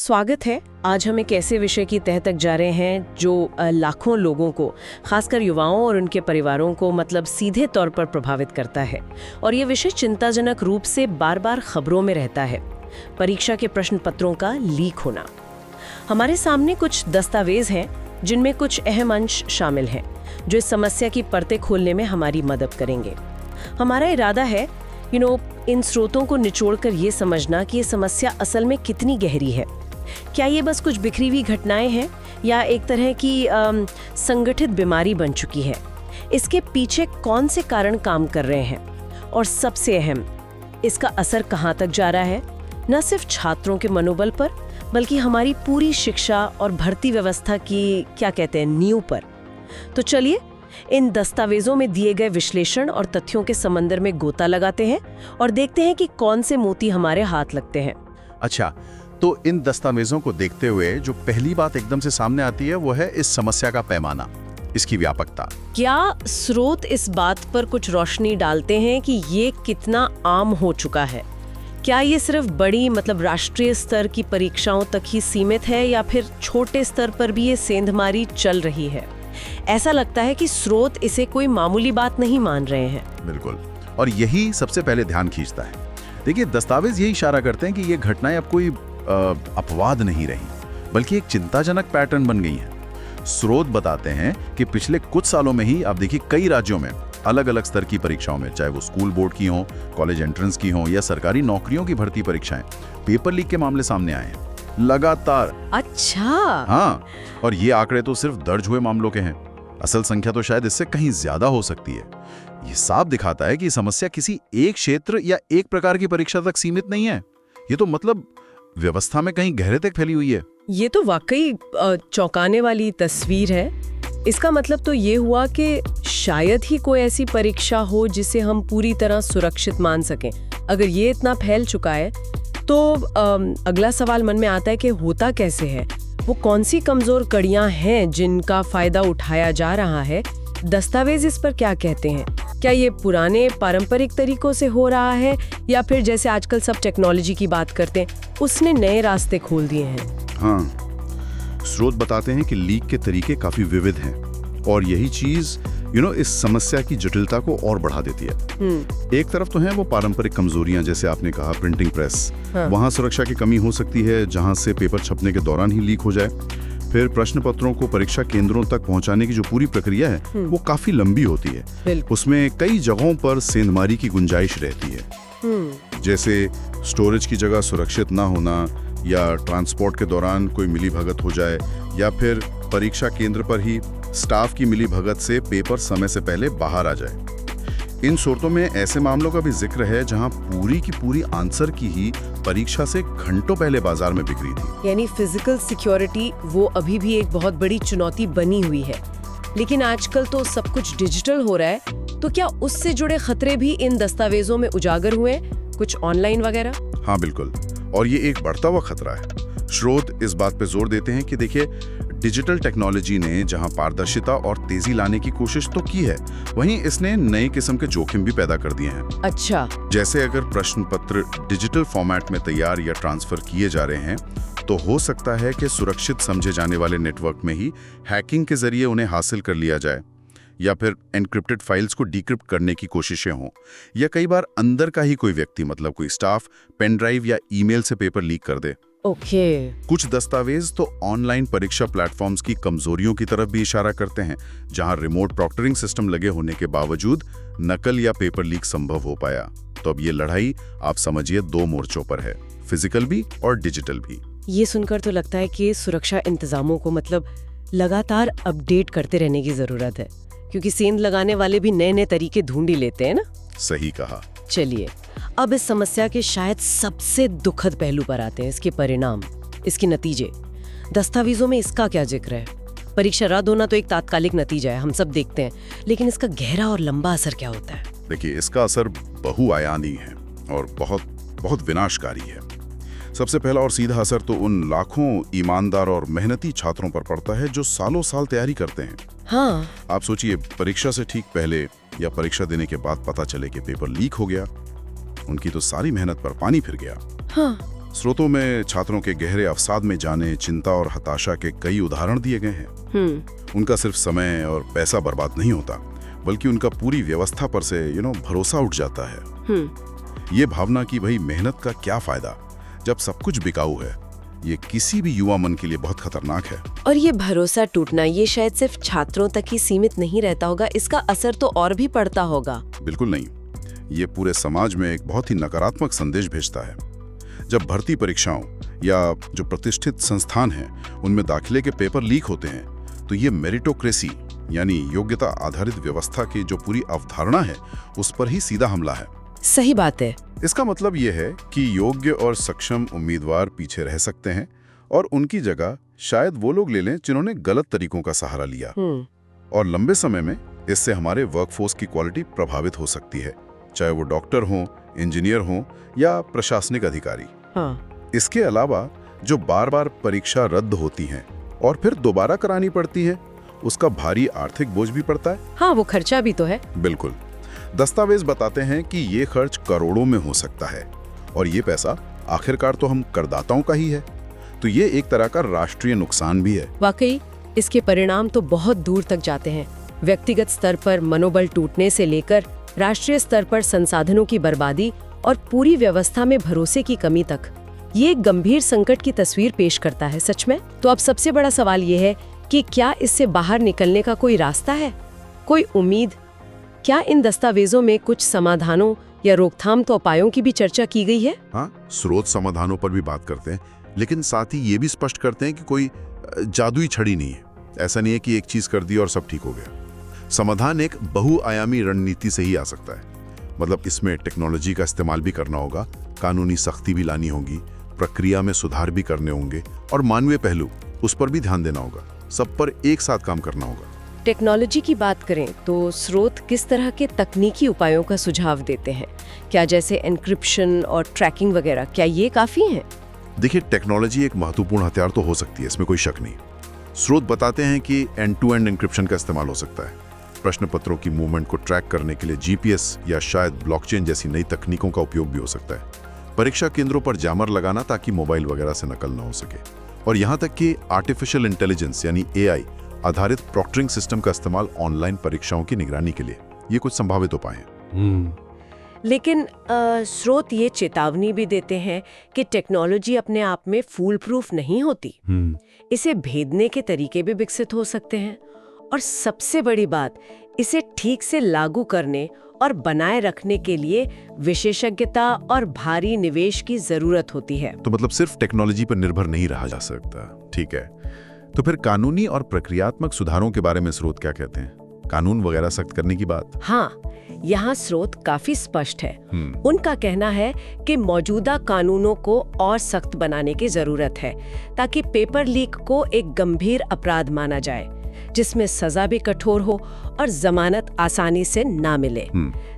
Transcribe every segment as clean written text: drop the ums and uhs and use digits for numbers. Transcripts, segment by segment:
स्वागत है। आज हम एक ऐसे विषय की तह तक जा रहे हैं जो लाखों लोगों को, खासकर युवाओं और उनके परिवारों को मतलब सीधे तौर पर प्रभावित करता है। और ये विषय चिंताजनक रूप से बार बार खबरों में रहता है। परीक्षा के प्रश्न पत्रों का लीक होना। हमारे सामने कुछ दस्तावेज हैं जिनमें कुछ अहम अंश शामिल हैं जो इस समस्या की परतें खोलने में हमारी मदद करेंगे। हमारा इरादा है इन स्रोतों को निचोड़कर ये समझना कि ये समस्या असल में कितनी गहरी है। क्या ये बस कुछ बिखरी हुई घटनाएं हैं या एक तरह की संगठित बीमारी बन चुकी है? इसके पीछे कौन से कारण काम कर रहे हैं और सबसे अहम, इसका असर कहाँ तक जा रहा है, न सिर्फ छात्रों के मनोबल पर बल्कि हमारी पूरी शिक्षा और भर्ती व्यवस्था की नींव पर। तो चलिए इन दस्तावेजों में दिए गए विश्लेषण और तथ्यों के समंदर में गोता लगाते हैं और देखते हैं कि कौन से मोती हमारे हाथ लगते हैं। अच्छा, तो इन दस्तावेजों को देखते हुए जो पहली बात एकदम से सामने आती है वो है इस समस्या का पैमाना, इसकी व्यापकता। क्या स्रोत इस बात पर कुछ रोशनी डालते हैं कि ये कितना आम हो चुका है? क्या ये सिर्फ बड़ी राष्ट्रीय स्तर की परीक्षाओं तक ही सीमित है या फिर छोटे स्तर पर भी ये सेंधमारी चल रही है? ऐसा लगता है कि स्रोत इसे कोई मामूली बात नहीं मान रहे हैं। बिल्कुल, और यही सबसे पहले ध्यान खींचता है। देखिए, दस्तावेज यही इशारा करते हैं कि ये घटनाएं अब कोई अपवाद नहीं रही बल्कि एक चिंताजनक पैटर्न बन गई है। स्रोत बताते हैं कि पिछले कुछ सालों में ही आप देखिए कई राज्यों में अलग अलग स्तर की परीक्षाओं में, चाहे वो स्कूल बोर्ड की हों, कॉलेज एंट्रेंस की हों या सरकारी नौकरियों की भर्ती परीक्षाएं, पेपर लीक के मामले सामने आए हैं लगातार। अच्छा, हाँ, और ये आंकड़े तो सिर्फ दर्ज हुए मामलों के हैं। असल संख्या तो शायद इससे कहीं ज्यादा हो सकती है। ये साफ दिखाता है कि समस्या किसी एक क्षेत्र या एक प्रकार की परीक्षा तक सीमित नहीं है। ये तो व्यवस्था में कहीं गहरे तक फैली हुई है। ये तो वाकई चौंकाने वाली तस्वीर है। इसका मतलब तो ये हुआ कि शायद ही कोई ऐसी परीक्षा हो जिसे हम पूरी तरह सुरक्षित मान सकें। अगर ये इतना फैल चुका है तो अगला सवाल मन में आता है कि होता कैसे है? वो कौन सी कमजोर कड़ियां हैं जिनका फायदा उठाया जा रहा है? दस्तावेज इस पर क्या कहते हैं? क्या ये पुराने पारंपरिक तरीकों से हो रहा है या फिर जैसे आजकल सब टेक्नोलॉजी की बात करते हैं उसने नए रास्ते खोल दिए हैं? हाँ, स्रोत बताते हैं कि लीक के तरीके काफी विविध हैं और यही चीज इस समस्या की जटिलता को और बढ़ा देती है। एक तरफ तो है वो पारंपरिक कमजोरियां, जैसे आपने कहा प्रिंटिंग प्रेस। हाँ। वहां सुरक्षा की कमी हो सकती है जहां से पेपर छपने के दौरान ही लीक हो जाए। फिर प्रश्न पत्रों को परीक्षा केंद्रों तक पहुंचाने की जो पूरी प्रक्रिया है वो काफी लंबी होती है। उसमें कई जगहों पर सेंधमारी की गुंजाइश रहती है, जैसे स्टोरेज की जगह सुरक्षित ना होना या ट्रांसपोर्ट के दौरान कोई मिलीभगत हो जाए या फिर परीक्षा केंद्र पर ही स्टाफ की मिलीभगत से पेपर समय से पहले बाहर आ जाए। इन सूरतों में ऐसे मामलों का भी जिक्र है जहां पूरी की पूरी आंसर की ही परीक्षा से घंटों पहले बाजार में बिक्री थी। यानी फिजिकल सिक्योरिटी वो अभी भी एक बहुत बड़ी चुनौती बनी हुई है, लेकिन आजकल तो सब कुछ डिजिटल हो रहा है। तो क्या उससे जुड़े खतरे भी इन दस्तावेजों में उजागर हुए, कुछ ऑनलाइन वगैरह? हाँ बिल्कुल, और ये एक बढ़ता हुआ खतरा है। स्रोत इस बात पे जोर देते हैं कि देखिए, डिजिटल टेक्नोलॉजी ने जहां पारदर्शिता और तेजी लाने की कोशिश तो की है, वहीं इसने नए किस्म के जोखिम भी पैदा कर दिए हैं। अच्छा, जैसे अगर प्रश्न पत्र डिजिटल फॉर्मेट में तैयार या ट्रांसफर किए जा रहे हैं तो हो सकता है कि सुरक्षित समझे जाने वाले नेटवर्क में ही हैकिंग के जरिए उन्हें हासिल कर लिया जाए, या फिर एनक्रिप्टेड फाइल्स को डिक्रिप्ट करने की कोशिशें हों, या कई बार अंदर का ही कोई व्यक्ति कोई स्टाफ पेन ड्राइव या ईमेल से पेपर लीक कर दे। कुछ दस्तावेज तो ऑनलाइन परीक्षा प्लेटफॉर्म्स की कमजोरियों की तरफ भी इशारा करते हैं, जहां रिमोट प्रॉक्टरिंग सिस्टम लगे होने के बावजूद नकल या पेपर लीक संभव हो पाया। तो अब ये लड़ाई आप समझिए दो मोर्चों पर है, फिजिकल भी और डिजिटल भी। ये सुनकर तो लगता है कि सुरक्षा इंतजामों को लगातार अपडेट करते रहने की जरूरत है, क्योंकि सेंध लगाने वाले भी नए नए तरीके ढूंढ ही लेते हैं ना। सही कहा। चलिए अब इस समस्या के शायद सबसे दुखद पहलू पर आते हैं, इसके परिणाम, इसके नतीजे। दस्तावेजों में इसका क्या जिक्र है? परीक्षा रद्द होना तो एक तात्कालिक नतीजा है, हम सब देखते हैं, लेकिन इसका गहरा और लंबा असर क्या होता है? देखिए, इसका असर बहुआयामी है और बहुत बहुत विनाशकारी है। सबसे पहला और सीधा असर तो उन लाखों ईमानदार और मेहनती छात्रों पर पड़ता है जो सालों साल तैयारी करते हैं। हाँ, आप सोचिए, परीक्षा से ठीक पहले या परीक्षा देने के बाद पता चले कि पेपर लीक हो गया, उनकी तो सारी मेहनत पर पानी फिर गया। हाँ। स्रोतों में छात्रों के गहरे अवसाद में जाने, चिंता और हताशा के कई उदाहरण दिए गए हैं। उनका सिर्फ समय और पैसा बर्बाद नहीं होता, बल्कि उनका पूरी व्यवस्था पर से भरोसा उठ जाता है। ये भावना कि भाई मेहनत का क्या फायदा जब सब कुछ बिकाऊ है, ये किसी भी युवा मन के लिए बहुत खतरनाक है। और ये भरोसा टूटना ये शायद सिर्फ छात्रों तक ही सीमित नहीं रहता होगा, इसका असर तो और भी पड़ता होगा। बिल्कुल नहीं, ये पूरे समाज में एक बहुत ही नकारात्मक संदेश भेजता है। जब भर्ती परीक्षाओं या जो प्रतिष्ठित संस्थान हैं उनमें दाखिले के पेपर लीक होते हैं, तो ये मेरिटोक्रेसी यानी योग्यता आधारित व्यवस्था की जो पूरी अवधारणा है उस पर ही सीधा हमला है। सही बात है। इसका मतलब ये है कि योग्य और सक्षम उम्मीदवार पीछे रह सकते हैं और उनकी जगह शायद वो लोग ले लें जिन्होंने गलत तरीकों का सहारा लिया। और लंबे समय में इससे हमारे वर्कफोर्स की क्वालिटी प्रभावित हो सकती है, चाहे वो डॉक्टर हों, इंजीनियर हों या प्रशासनिक अधिकारी। इसके अलावा जो बार बार परीक्षा रद्द होती हैं और फिर दोबारा करानी पड़ती है, उसका भारी आर्थिक बोझ भी पड़ता है। हाँ, वो खर्चा भी तो है। बिल्कुल। दस्तावेज बताते हैं कि ये खर्च करोड़ों में हो सकता है और ये पैसा आखिरकार तो हम करदाताओं का ही है, तो ये एक तरह का राष्ट्रीय नुकसान भी है। वाकई इसके परिणाम तो बहुत दूर तक जाते हैं। व्यक्तिगत स्तर पर मनोबल टूटने से लेकर राष्ट्रीय स्तर पर संसाधनों की बर्बादी और पूरी व्यवस्था में भरोसे की कमी तक। ये एक गंभीर संकट की तस्वीर पेश करता है सच में। तो अब सबसे बड़ा सवाल ये है कि क्या इससे बाहर निकलने का कोई रास्ता है, कोई उम्मीद? क्या इन दस्तावेजों में कुछ समाधानों या रोकथाम तो उपायों की भी चर्चा की गई है? हाँ, स्रोत समाधानों पर भी बात करते हैं, लेकिन साथ ही ये भी स्पष्ट करते हैं कि कोई जादुई छड़ी नहीं है। ऐसा नहीं है कि एक चीज कर दी और सब ठीक हो गया। समाधान एक बहुआयामी रणनीति से ही आ सकता है। मतलब इसमें टेक्नोलॉजी का इस्तेमाल भी करना होगा, कानूनी सख्ती भी लानी होगी, प्रक्रिया में सुधार भी करने होंगे और मानवीय पहलू उस पर भी ध्यान देना होगा। सब पर एक साथ काम करना होगा। टेक्नोलॉजी की बात करें तो स्रोत किस तरह के तकनीकी उपायों का सुझाव देते हैं? क्या जैसे एन्क्रिप्शन और ट्रैकिंग वगैरह, क्या ये काफी हैं? देखिए, टेक्नोलॉजी एक महत्वपूर्ण हथियार तो हो सकती है, इसमें कोई शक नहीं। स्रोत बताते हैं कि एंड-टू-एंड एन्क्रिप्शन का इस्तेमाल हो सकता है। प्रश्न पत्रों की मूवमेंट को ट्रैक करने के लिए जीपीएस या शायद ब्लॉकचेन जैसी नई तकनीकों का उपयोग भी हो सकता है। परीक्षा केंद्रों पर जैमर लगाना ताकि मोबाइल वगैरह से नकल न हो सके। और यहाँ तक कि आर्टिफिशियल इंटेलिजेंस यानी एआई आधारित प्रॉक्टरिंग सिस्टम का इस्तेमाल ऑनलाइन परीक्षाओं की निगरानी के लिए, ये कुछ संभावित उपाय हैं। लेकिन स्रोत ये चेतावनी भी देते हैं कि टेक्नोलॉजी अपने आप में फूल प्रूफ नहीं होती। इसे भेदने के तरीके भी विकसित हो सकते हैं और सबसे बड़ी बात, इसे ठीक से लागू करने और बनाए रखने के लिए विशेषज्ञता और भारी निवेश की जरूरत होती है। तो मतलब सिर्फ टेक्नोलॉजी पर निर्भर नहीं रहा जा सकता। ठीक है, तो फिर कानूनी और प्रक्रियात्मक सुधारों के बारे में स्रोत क्या कहते हैं? कानून वगैरह सख्त करने की बात? हाँ, यहाँ स्रोत काफी स्पष्ट है। उनका कहना है कि मौजूदा कानूनों को और सख्त बनाने की जरूरत है ताकि पेपर लीक को एक गंभीर अपराध माना जाए, जिसमें सजा भी कठोर हो और जमानत आसानी से ना मिले,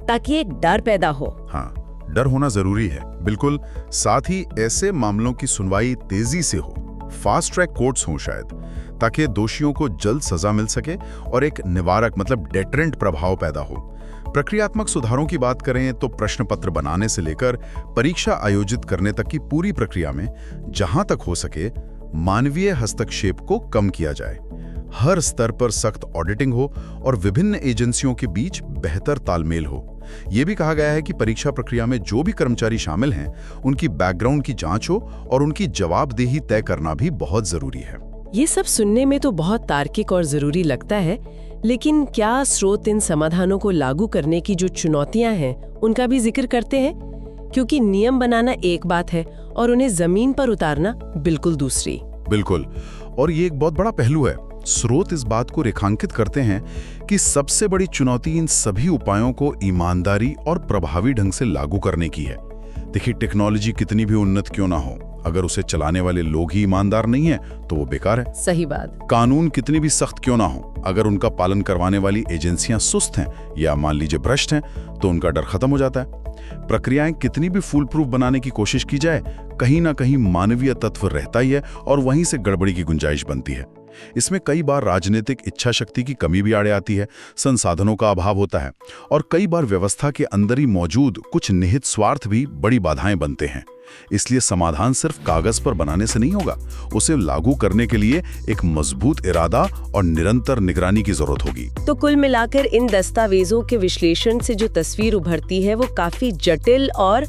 ताकि एक डर पैदा हो। हाँ, डर होना जरूरी है, बिल्कुल। साथ ही ऐसे मामलों की सुनवाई तेजी से हो, फास्ट ट्रैक कोर्ट्स हों शायद, ताकि दोषियों को जल्द सजा मिल सके और एक निवारक मतलब डेटरेंट प्रभाव पैदा हो। प्रक्रियात्मक सुधारों की बात करें तो प्रश्न पत्र बनाने से लेकर परीक्षा आयोजित करने तक की पूरी प्रक्रिया में जहां तक हो सके मानवीय हस्तक्षेप को कम किया जाए। हर स्तर पर सख्त ऑडिटिंग हो और विभिन्न एजेंसियों के बीच बेहतर तालमेल हो। ये भी कहा गया है कि परीक्षा प्रक्रिया में जो भी कर्मचारी शामिल हैं, उनकी बैकग्राउंड की जांच हो और उनकी जवाबदेही तय करना भी बहुत जरूरी है। ये सब सुनने में तो बहुत तार्किक और जरूरी लगता है, लेकिन क्या स्रोत इन समाधानों को लागू करने की जो चुनौतियां हैं, उनका भी जिक्र करते हैं? क्योंकि नियम बनाना एक बात है और उन्हें जमीन पर उतारना बिल्कुल दूसरी। बिल्कुल, और ये एक बहुत बड़ा पहलू है। स्रोत इस बात को रेखांकित करते हैं कि सबसे बड़ी चुनौती इन सभी उपायों को ईमानदारी और प्रभावी ढंग से लागू करने की है। देखिए, टेक्नोलॉजी कितनी भी उन्नत क्यों ना हो, अगर उसे चलाने वाले लोग ही ईमानदार नहीं है तो वो बेकार है। सही बात। कानून कितनी भी सख्त क्यों ना हो, अगर उनका पालन करवाने वाली एजेंसियां सुस्त हैं या मान लीजिए भ्रष्ट हैं, तो उनका डर खत्म हो जाता है। प्रक्रियाएं कितनी भी फूल प्रूफ बनाने की कोशिश की जाए, कहीं ना कहीं मानवीय तत्व रहता ही है और वहीं से गड़बड़ी की गुंजाइश बनती है। इसमें कई बार राजनीतिक इच्छा शक्ति की कमी भी आड़े आती है, संसाधनों का अभाव होता है और कई बार व्यवस्था के अंदर ही मौजूद कुछ निहित स्वार्थ भी बड़ी बाधाएं बनते हैं। इसलिए समाधान सिर्फ कागज पर बनाने से नहीं होगा, उसे लागू करने के लिए एक मजबूत इरादा और निरंतर निगरानी की जरूरत होगी। तो कुल मिलाकर इन दस्तावेजों के विश्लेषण से जो तस्वीर उभरती है वो काफी जटिल और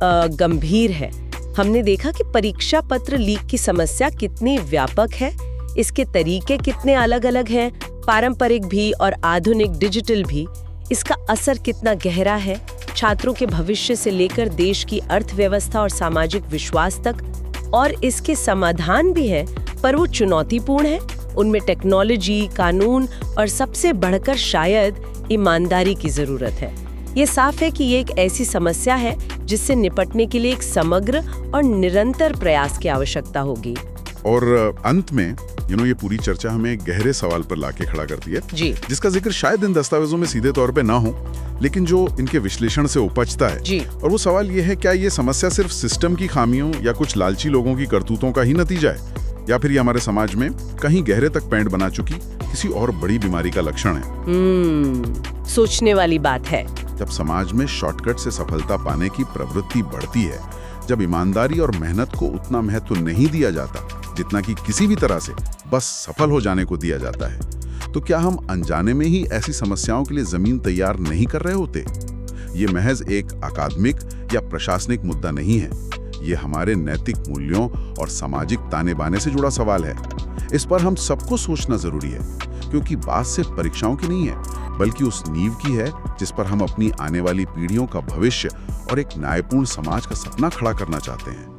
गंभीर है। हमने देखा कि परीक्षा पत्र लीक की समस्या कितनी व्यापक है, इसके तरीके कितने अलग-अलग हैं, पारंपरिक भी और आधुनिक डिजिटल भी। इसका असर कितना गहरा है, छात्रों के भविष्य से लेकर देश की अर्थव्यवस्था और सामाजिक विश्वास तक। और इसके समाधान भी है, पर वो चुनौतीपूर्ण है। उनमें टेक्नोलॉजी, कानून और सबसे बढ़कर शायद ईमानदारी की जरूरत है। ये साफ है कि ये एक ऐसी समस्या है जिससे निपटने के लिए एक समग्र और निरंतर प्रयास की आवश्यकता होगी। और अंत में ये पूरी चर्चा हमें गहरे सवाल पर लाके खड़ा करती है जी। जिसका जिक्र शायद इन दस्तावेजों में सीधे तौर पे ना हो, लेकिन जो इनके विश्लेषण से उपजता है जी। और वो सवाल ये है, क्या ये समस्या सिर्फ सिस्टम की खामियों या कुछ लालची लोगों की करतूतों का ही नतीजा है, या फिर ये हमारे समाज में कहीं गहरे तक पैंट बना चुकी किसी और बड़ी बीमारी का लक्षण है? सोचने वाली बात है। जब समाज में शॉर्टकट से सफलता पाने की प्रवृत्ति बढ़ती है, जब ईमानदारी और मेहनत को उतना महत्व नहीं दिया जाता जितना कि किसी भी तरह से बस सफल हो जाने को दिया जाता है, तो क्या हम अनजाने में ही ऐसी समस्याओं के लिए जमीन तैयार नहीं कर रहे होते? ये महज एक अकादमिक या प्रशासनिक मुद्दा नहीं है, ये हमारे नैतिक मूल्यों और सामाजिक ताने बाने से जुड़ा सवाल है। इस पर हम सबको सोचना जरूरी है, क्योंकि बात सिर्फ परीक्षाओं की नहीं है, बल्कि उस नींव की है जिस पर हम अपनी आने वाली पीढ़ियों का भविष्य और एक न्यायपूर्ण समाज का सपना खड़ा करना चाहते हैं।